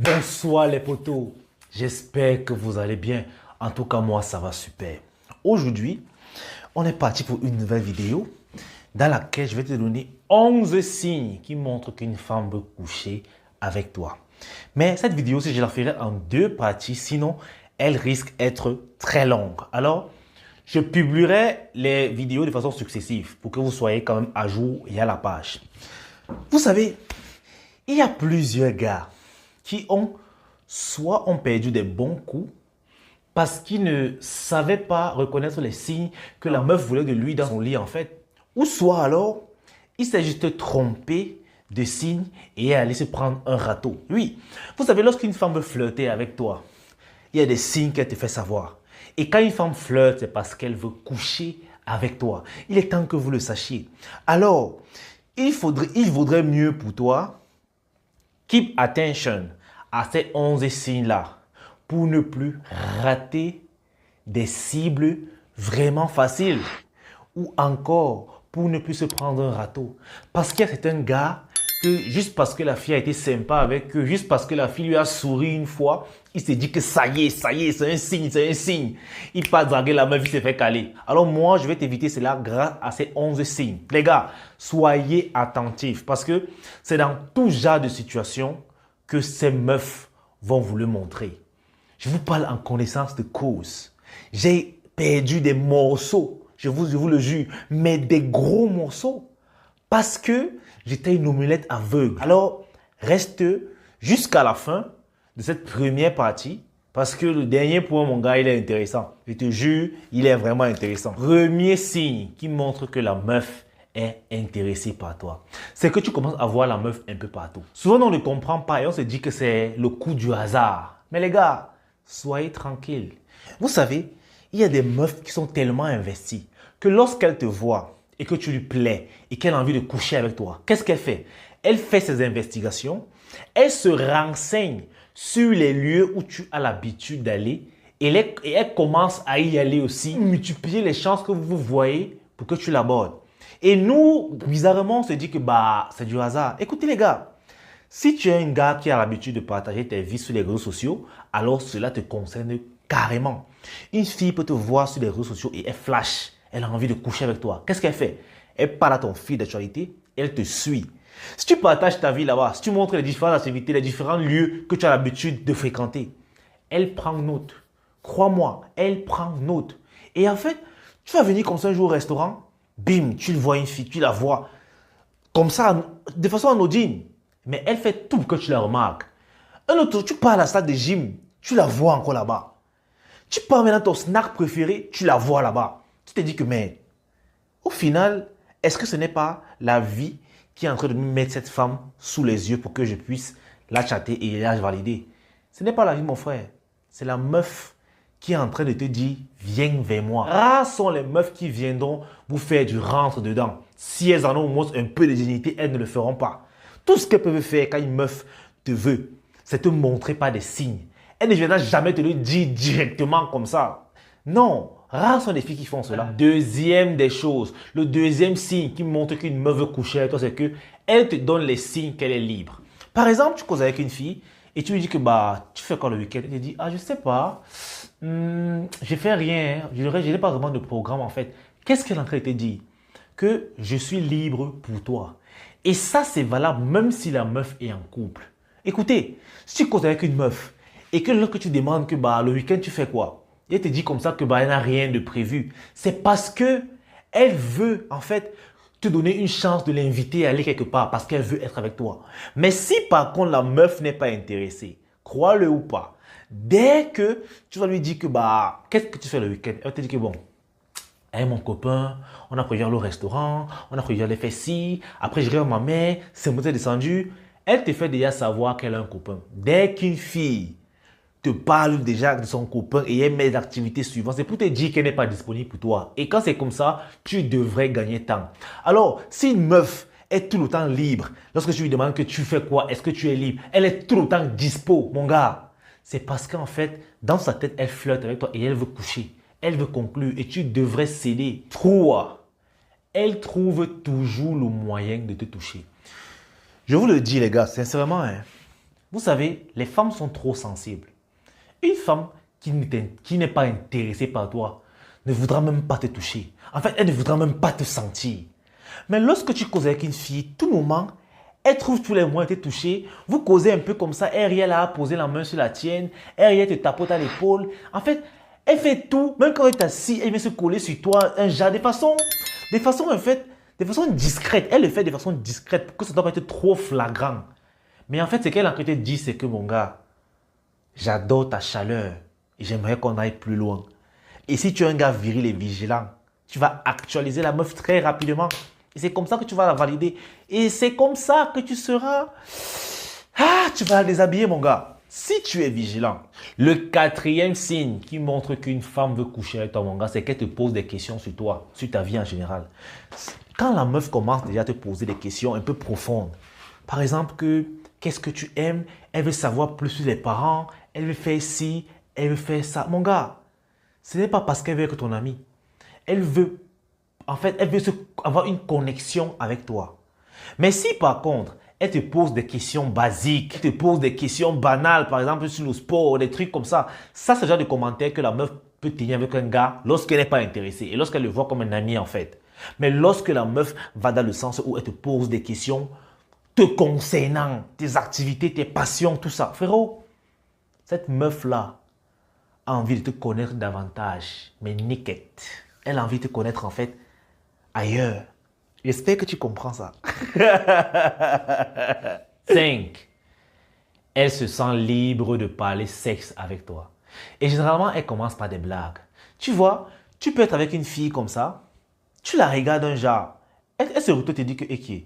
Bonsoir les potos, j'espère que vous allez bien. En tout cas, moi, ça va super. Aujourd'hui, on est parti pour une nouvelle vidéo dans laquelle je vais te donner 11 signes qui montrent qu'une femme veut coucher avec toi. Mais cette vidéo, si je la ferai en deux parties, sinon, elle risque d'être très longue. Alors, je publierai les vidéos de façon successive pour que vous soyez quand même à jour et à la page. Vous savez, il y a plusieurs gars qui soit ont perdu des bons coups parce qu'ils ne savaient pas reconnaître les signes que la meuf voulait de lui dans son lit en fait. Ou soit alors, il s'est juste trompé de signes et est allé se prendre un râteau. Oui, vous savez, lorsqu'une femme veut flirter avec toi, il y a des signes qu'elle te fait savoir. Et quand une femme flirte, c'est parce qu'elle veut coucher avec toi. Il est temps que vous le sachiez. Alors, il vaudrait mieux pour toi keep attention à ces 11 signes-là pour ne plus rater des cibles vraiment faciles ou encore pour ne plus se prendre un râteau. Parce qu'il y a certains gars que juste parce que la fille a été sympa avec eux, juste parce que la fille lui a souri une fois, il s'est dit que ça y est, c'est un signe, c'est un signe. Il part draguer la meuf, il s'est fait caler. Alors moi, je vais t'éviter cela grâce à ces 11 signes. Les gars, soyez attentifs parce que c'est dans tout genre de situation que ces meufs vont vous le montrer. Je vous parle en connaissance de cause. J'ai perdu des morceaux, je vous le jure, mais des gros morceaux parce que j'étais une omelette aveugle. Alors, reste jusqu'à la fin de cette première partie parce que le dernier point, mon gars, il est intéressant. Je te jure, il est vraiment intéressant. Premier signe qui montre que la meuf est intéressée par toi, c'est que tu commences à voir la meuf un peu partout. Souvent, on ne comprend pas et on se dit que c'est le coup du hasard. Mais les gars, soyez tranquilles. Vous savez, il y a des meufs qui sont tellement investies que lorsqu'elles te voient et que tu lui plais et qu'elle a envie de coucher avec toi, qu'est-ce qu'elle fait? Elle fait ses investigations, elle se renseigne sur les lieux où tu as l'habitude d'aller et elle commence à y aller aussi, multiplier les chances que vous voyez pour que tu l'abordes. Et nous, bizarrement, on se dit que c'est du hasard. Écoutez les gars, si tu es un gars qui a l'habitude de partager tes vies sur les réseaux sociaux, alors cela te concerne carrément. Une fille peut te voir sur les réseaux sociaux et elle flash. Elle a envie de coucher avec toi. Qu'est-ce qu'elle fait? Elle parle à ton fil d'actualité, elle te suit. Si tu partages ta vie là-bas, si tu montres les différentes activités, les différents lieux que tu as l'habitude de fréquenter, elle prend note. Crois-moi, elle prend note. Et en fait, tu vas venir comme ça un jour au restaurant, bim, tu vois une fille, tu la vois comme ça, de façon anodine. Mais elle fait tout pour que tu la remarques. Un autre, tu pars à la salle de gym, tu la vois encore là-bas. Tu pars maintenant ton snack préféré, tu la vois là-bas. Tu te dis que, mais, au final, est-ce que ce n'est pas la vie qui est en train de me mettre cette femme sous les yeux pour que je puisse la chatter et la valider? Ce n'est pas la vie, mon frère. C'est la meuf qui est en train de te dire, viens vers moi. Rares sont les meufs qui viendront vous faire du rentre-dedans. Si elles en ont au moins un peu de dignité, elles ne le feront pas. Tout ce qu'elles peuvent faire quand une meuf te veut, c'est te montrer par des signes. Elle ne viendra jamais te le dire directement comme ça. Non, rares sont les filles qui font cela. Deuxième des choses, le deuxième signe qui montre qu'une meuf veut coucher avec toi, c'est qu'elle te donne les signes qu'elle est libre. Par exemple, tu causes avec une fille et tu lui dis que tu fais quoi le week-end? Elle te dit, je sais pas, je fais rien, je n'ai pas vraiment de programme en fait. Qu'est-ce qu'elle est en train de te dire? Que je suis libre pour toi. Et ça, c'est valable même si la meuf est en couple. Écoutez, si tu causes avec une meuf et que lorsque tu demandes que le week-end tu fais quoi? Et elle te dit comme ça que elle n'a rien de prévu. C'est parce que elle veut en fait te donner une chance de l'inviter à aller quelque part parce qu'elle veut être avec toi. Mais si par contre la meuf n'est pas intéressée, crois-le ou pas, dès que tu vas lui dire que qu'est-ce que tu fais le week-end? Elle te dit que bon, hey, mon copain, on a prévu aller au restaurant, on a prévu aller faire ci, après je regarde ma mère, c'est moi qui est descendu. Elle te fait déjà savoir qu'elle a un copain. Dès qu'une fille te parle déjà de son copain et elle met l'activité suivante, c'est pour te dire qu'elle n'est pas disponible pour toi. Et quand c'est comme ça, tu devrais gagner temps. Alors, si une meuf est tout le temps libre, lorsque tu lui demandes que tu fais quoi, est-ce que tu es libre, elle est tout le temps dispo, mon gars. C'est parce qu'en fait, dans sa tête, elle flirte avec toi et elle veut coucher. Elle veut conclure et tu devrais céder. 3. Elle trouve toujours le moyen de te toucher. Je vous le dis les gars, sincèrement, Vous savez, les femmes sont trop sensibles. Une femme qui n'est pas intéressée par toi ne voudra même pas te toucher. En fait, elle ne voudra même pas te sentir. Mais lorsque tu causes avec une fille, tout moment, elle trouve tous les moyens de te toucher. Vous causez un peu comme ça, elle est là à poser la main sur la tienne. Elle te tapote à l'épaule. En fait, elle fait tout. Même quand elle est assise, elle vient se coller sur toi. Un genre en fait, de façon discrète. Elle le fait de façon discrète pour que ça ne doit pas être trop flagrant. Mais en fait, ce qu'elle a envie de te dire, c'est que mon gars, j'adore ta chaleur et j'aimerais qu'on aille plus loin. Et si tu es un gars viril et vigilant, tu vas actualiser la meuf très rapidement. Et c'est comme ça que tu vas la valider. Et c'est comme ça que tu seras... Ah, tu vas la déshabiller, mon gars. Si tu es vigilant. Le quatrième signe qui montre qu'une femme veut coucher avec toi, mon gars, c'est qu'elle te pose des questions sur toi, sur ta vie en général. Quand la meuf commence déjà à te poser des questions un peu profondes, par exemple, qu'est-ce que tu aimes? Elle veut savoir plus sur les parents. Elle veut faire ci, elle veut faire ça. Mon gars, ce n'est pas parce qu'elle veut être ton ami. Elle veut avoir une connexion avec toi. Mais si par contre, elle te pose des questions basiques, elle te pose des questions banales, par exemple sur le sport, des trucs comme ça, ça c'est le genre de commentaires que la meuf peut tenir avec un gars lorsqu'elle n'est pas intéressée et lorsqu'elle le voit comme un ami en fait. Mais lorsque la meuf va dans le sens où elle te pose des questions te concernant, tes activités, tes passions, tout ça, frérot, cette meuf-là a envie de te connaître davantage, mais niquette. Elle a envie de te connaître en fait ailleurs. J'espère que tu comprends ça. 5. Elle se sent libre de parler sexe avec toi. Et généralement, elle commence par des blagues. Tu vois, tu peux être avec une fille comme ça, tu la regardes un genre, elle se retourne et te dit que, ok,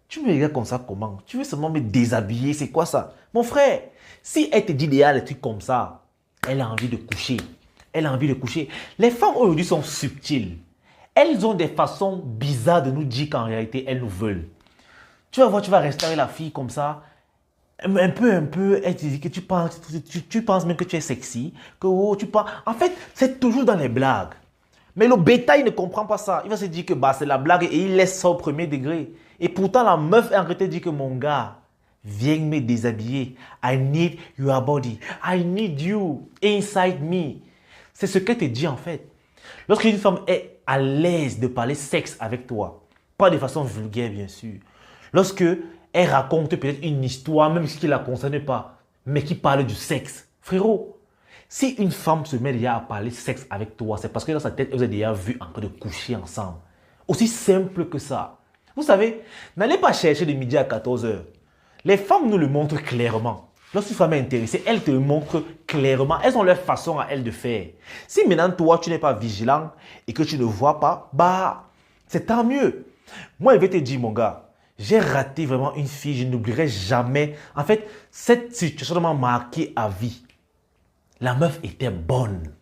tu me regardes comme ça comment? Tu veux seulement me déshabiller, c'est quoi ça? Mon frère, si elle te dit déjà des trucs comme ça, elle a envie de coucher. Elle a envie de coucher. Les femmes aujourd'hui sont subtiles. Elles ont des façons bizarres de nous dire qu'en réalité, elles nous veulent. Tu vas voir, tu vas rester avec la fille comme ça. Un peu, elle te dit que tu penses même que tu es sexy. Que oh, tu penses... En fait, c'est toujours dans les blagues. Mais le bétail ne comprend pas ça. Il va se dire que bah, c'est la blague et il laisse ça au premier degré. Et pourtant, la meuf est en train de te dire que mon gars, viens me déshabiller. I need your body. I need you inside me. C'est ce qu'elle te dit en fait. Lorsqu'une femme est à l'aise de parler sexe avec toi, pas de façon vulgaire bien sûr, lorsque elle raconte peut-être une histoire, même si qui ne la concerne pas, mais qui parle du sexe, frérot, si une femme se met déjà à parler sexe avec toi, c'est parce que dans sa tête, vous avez déjà vu en train de coucher ensemble. Aussi simple que ça. Vous savez, n'allez pas chercher de midi à 14 heures. Les femmes nous le montrent clairement. Lorsqu'une femme est intéressée, elles te le montrent clairement. Elles ont leur façon à elles de faire. Si maintenant toi, tu n'es pas vigilant et que tu ne vois pas, bah, c'est tant mieux. Moi, je vais te dire, mon gars, j'ai raté vraiment une fille, je n'oublierai jamais. En fait, cette situation m'a marqué à vie. La meuf était bonne.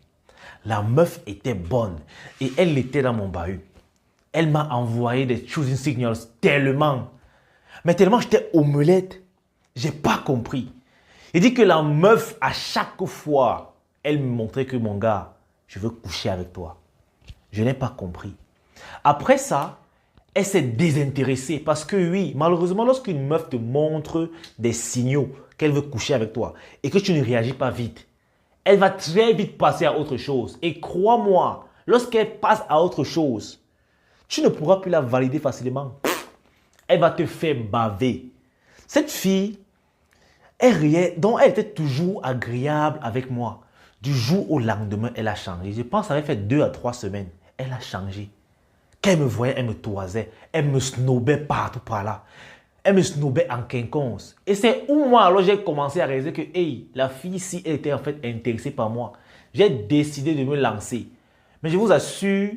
La meuf était bonne. Et elle était dans mon bahut. Elle m'a envoyé des choosing signals tellement. Mais tellement j'étais omelette. J'ai pas compris. Il dit que la meuf, à chaque fois, elle me montrait que mon gars, je veux coucher avec toi. Je n'ai pas compris. Après ça, elle s'est désintéressée parce que oui, malheureusement, lorsqu'une meuf te montre des signaux qu'elle veut coucher avec toi et que tu ne réagis pas vite, elle va très vite passer à autre chose. Et crois-moi, lorsqu'elle passe à autre chose, tu ne pourras plus la valider facilement. Elle va te faire baver. Cette fille, elle riait, donc elle était toujours agréable avec moi. Du jour au lendemain, elle a changé. Je pense que ça avait fait 2 à 3 semaines. Elle a changé. Quand elle me voyait, elle me toisait. Elle me snobait partout par là. Elle me snobait en quinconce. Et c'est où moi, alors j'ai commencé à réaliser que, hey, la fille ici, elle était en fait intéressée par moi. J'ai décidé de me lancer. Mais je vous assure,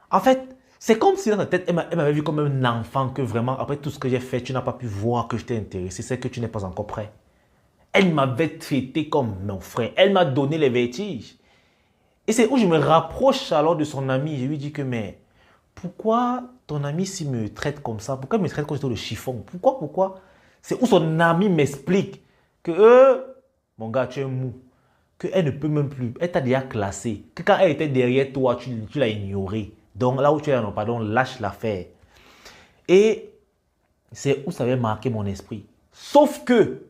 en fait, c'est comme si dans sa tête, elle m'avait vu comme un enfant que vraiment, après tout ce que j'ai fait, tu n'as pas pu voir que je t'ai intéressé. C'est que tu n'es pas encore prêt. Elle m'avait traité comme mon frère. Elle m'a donné les vertiges. Et c'est où je me rapproche alors de son ami. Je lui dis que, mais pourquoi ton ami s'il me traite comme ça? Pourquoi il me traite comme si c'était le chiffon? Pourquoi? C'est où son ami m'explique que, mon gars, tu es mou. Qu'elle ne peut même plus. Elle t'a déjà classé. Que quand elle était derrière toi, tu l'as ignoré. Donc là où tu es, non, pardon, lâche l'affaire. Et c'est où ça avait marqué mon esprit. Sauf que,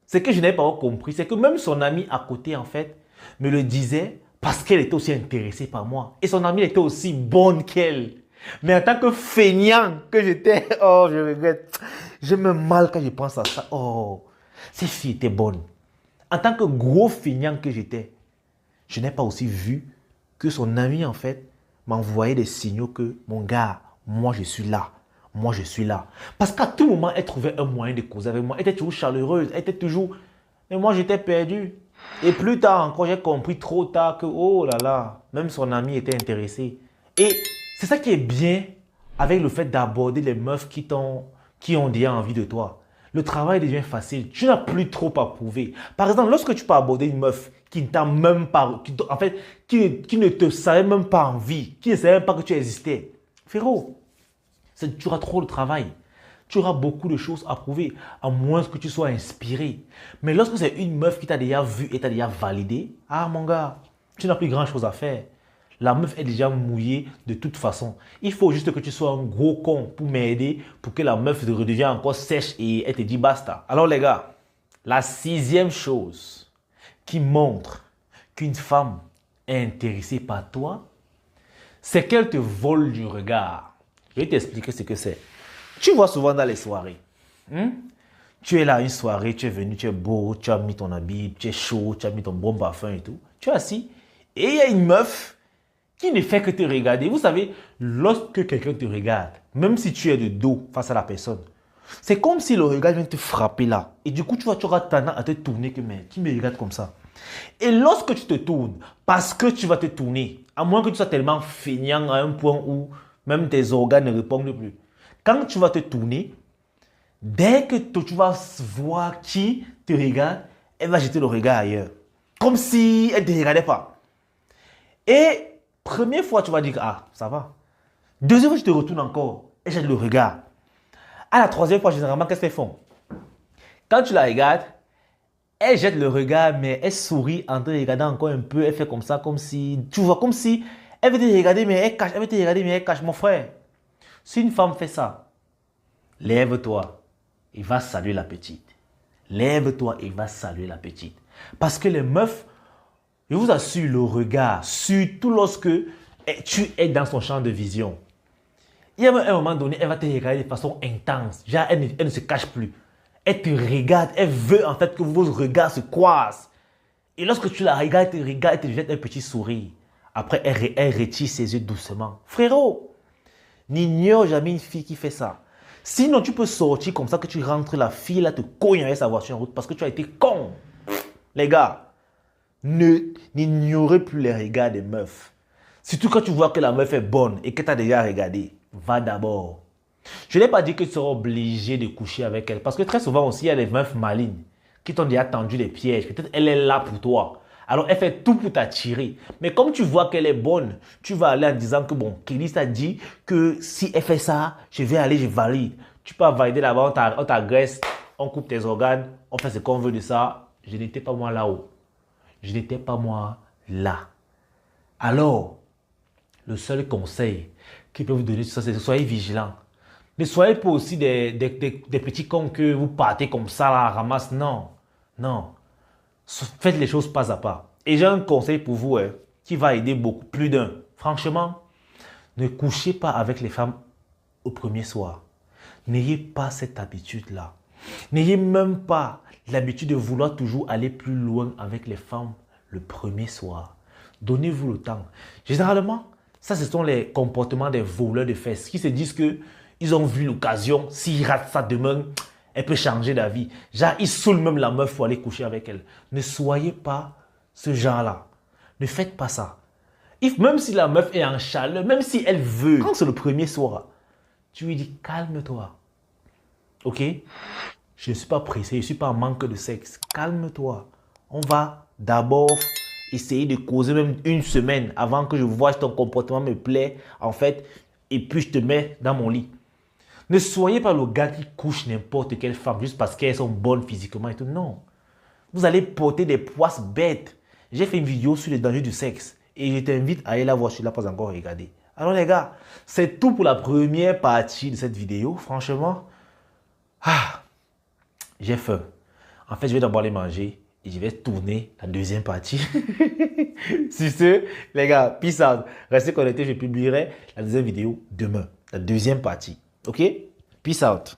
Ce que je n'ai pas compris, c'est que même son ami à côté, en fait, me le disait parce qu'elle était aussi intéressée par moi. Et son amie était aussi bonne qu'elle. Mais en tant que feignant que j'étais, oh, je regrette. Je me mal quand je pense à ça. Oh, ces filles étaient bonnes. En tant que gros feignant que j'étais, je n'ai pas aussi vu que son ami, en fait, m'envoyait des signaux que, mon gars, moi, je suis là. Moi, je suis là. Parce qu'à tout moment, elle trouvait un moyen de causer avec moi. Elle était toujours chaleureuse. Elle était toujours... Et moi, j'étais perdu. Et plus tard encore, j'ai compris trop tard que, oh là là, même son ami était intéressé. Et c'est ça qui est bien avec le fait d'aborder les meufs qui ont déjà envie de toi. Le travail devient facile. Tu n'as plus trop à prouver. Par exemple, lorsque tu peux aborder une meuf qui ne t'a même pas, qui ne te savait même pas en vie, qui ne savait même pas que tu existais, frérot, tu auras trop de travail. Tu auras beaucoup de choses à prouver, à moins que tu sois inspiré. Mais lorsque c'est une meuf qui t'a déjà vu et t'a déjà validé, ah mon gars, tu n'as plus grand chose à faire. La meuf est déjà mouillée de toute façon. Il faut juste que tu sois un gros con pour m'aider, pour que la meuf redevienne encore sèche et elle te dit basta. Alors les gars, la 6e chose qui montre qu'une femme est intéressée par toi, c'est qu'elle te vole du regard. Je vais t'expliquer ce que c'est. Tu vois souvent dans les soirées. Tu es là une soirée, tu es venu, tu es beau, tu as mis ton habit, tu es chaud, tu as mis ton bon parfum et tout. Tu es assis et il y a une meuf qui ne fait que te regarder. Vous savez, lorsque quelqu'un te regarde, même si tu es de dos face à la personne, c'est comme si le regard vient te frapper là. Et du coup, tu auras tendance à te tourner que, mais qui me regarde comme ça? Et lorsque tu te tournes, parce que tu vas te tourner, à moins que tu sois tellement feignant à un point où même tes organes ne répondent plus. Quand tu vas te tourner, dès que tu vas voir qui te regarde, elle va jeter le regard ailleurs. Comme si elle ne te regardait pas. Et première fois, tu vas dire, ah, ça va. Deuxième fois, tu te retournes encore, elle jette le regard. À la troisième fois, généralement, qu'est-ce qu'elles font? Quand tu la regardes, elle jette le regard, mais elle sourit en te regardant encore un peu. Elle fait comme ça, comme si, tu vois, comme si elle veut te regarder, mais elle cache. Elle veut te regarder, mais elle cache, mon frère. Si une femme fait ça, lève-toi et va saluer la petite. Lève-toi et va saluer la petite. Parce que les meufs, je vous assure, le regard, surtout lorsque tu es dans son champ de vision. Il y a un moment donné, elle va te regarder de façon intense. Genre, elle ne se cache plus. Elle te regarde, elle veut en fait que vos regards se croisent. Et lorsque tu la regardes, elle te jette un petit sourire. Après, elle retire ses yeux doucement. Frérot, n'ignore jamais une fille qui fait ça. Sinon, tu peux sortir comme ça que tu rentres, la fille là te cogne avec sa voiture en route parce que tu as été con. Les gars, n'ignorez plus les regards des meufs. Surtout quand tu vois que la meuf est bonne et que tu as déjà regardé. Va d'abord. Je n'ai pas dit que tu seras obligé de coucher avec elle. Parce que très souvent aussi, il y a des meufs malignes qui t'ont déjà tendu des pièges. Peut-être elle est là pour toi. Alors, elle fait tout pour t'attirer. Mais comme tu vois qu'elle est bonne, tu vas aller en disant que, bon, Kélis t'a dit que si elle fait ça, je vais aller, je valide. Tu peux valider là-bas, on t'agresse, on coupe tes organes, on fait ce qu'on veut de ça. Je n'étais pas moi là-haut. Je n'étais pas moi là. Alors, le seul conseil que je peux vous donner sur ça, c'est de soyez vigilants. Ne soyez pas aussi des petits cons que vous partez comme ça, là, ramasse. Non, non. Faites les choses pas à pas. Et j'ai un conseil pour vous qui va aider beaucoup, plus d'un. Franchement, ne couchez pas avec les femmes au premier soir. N'ayez pas cette habitude-là. N'ayez même pas l'habitude de vouloir toujours aller plus loin avec les femmes le premier soir. Donnez-vous le temps. Généralement, ça, ce sont les comportements des voleurs de fesses qui se disent qu'ils ont vu l'occasion. S'ils ratent ça demain, elle peut changer d'avis. Genre, ils saoulent même la meuf pour aller coucher avec elle. Ne soyez pas ce genre-là. Ne faites pas ça. Même si la meuf est en chaleur, même si elle veut, quand c'est le premier soir, tu lui dis calme-toi. Ok? Je ne suis pas pressé, je ne suis pas en manque de sexe. Calme-toi. On va d'abord essayer de causer même une semaine avant que je vois si ton comportement me plaît, en fait, et puis je te mets dans mon lit. Ne soyez pas le gars qui couche n'importe quelle femme juste parce qu'elles sont bonnes physiquement et tout. Non. Vous allez porter des poisses bêtes. J'ai fait une vidéo sur les dangers du sexe et je t'invite à aller la voir si tu ne l'as pas encore regardée. Alors les gars, c'est tout pour la première partie de cette vidéo. Franchement, j'ai faim. En fait, je vais d'abord aller manger et je vais tourner la deuxième partie. Sur ce, les gars, peace out. Restez connectés, je publierai la deuxième vidéo demain. La deuxième partie. Ok? Peace out.